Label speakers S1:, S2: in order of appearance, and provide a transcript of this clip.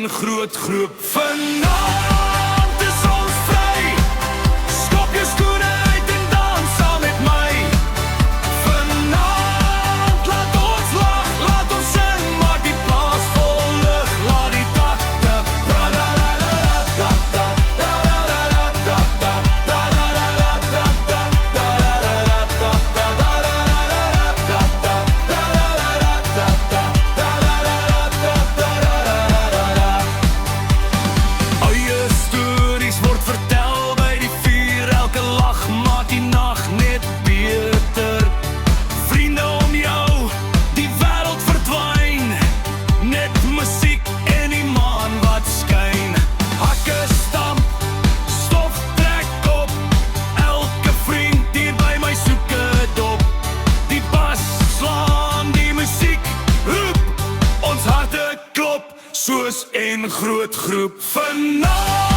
S1: een groot groep. Vanaand is ons vry. Skop jou skoene uit en dans saam met my. Vanaand laat ons lag, laat ons sing, maak die plaas vol lig. Laat die takte soos 'n groot groep. Vanaand